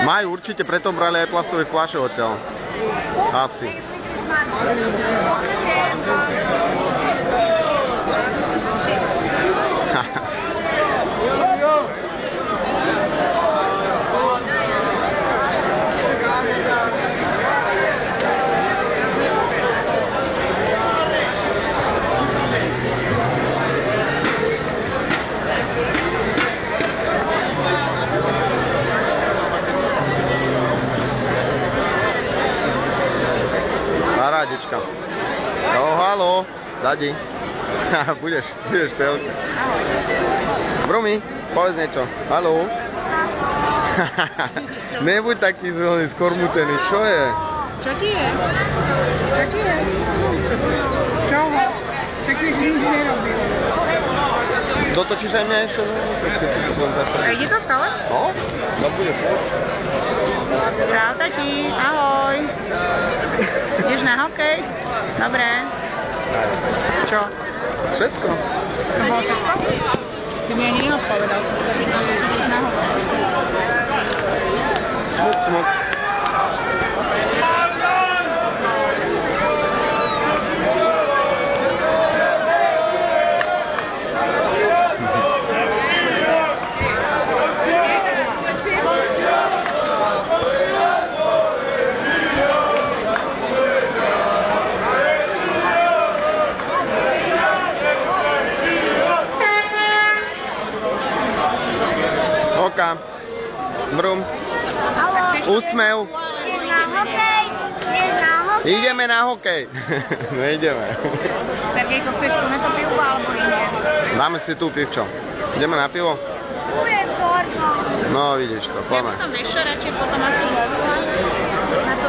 Majú určite, preto brali aj plastové fľaše odtiaľ. Asi. Parádička. Haló, Dadi. budeš telke. Brumi, povedz niečo. Haló. Nebuď taký zelený, skormutený. Čo je? Čo ti je? Čo ti je? Čoho? Čo ti nič nerobil? Dotočíš aj mňa ešte? Ide to stále? No, to bude furt. Čau, tati. Ahoj. Ideš na hokej? Dobre. Čo? Všetko. To bolo všetko? Ty mi ani neodpovedal, že ideš na hokej. Smuk. Oka. Brum. Úsmev. Ideme na hokej. Nejdeme. Sergejko, chceš tu na to pivo alebo ide? Dáme si tu pivčo. Ideme na pivo? Tu je forma. No vidíš to, poďme. Ja potom vešo radšej potom asi volila na to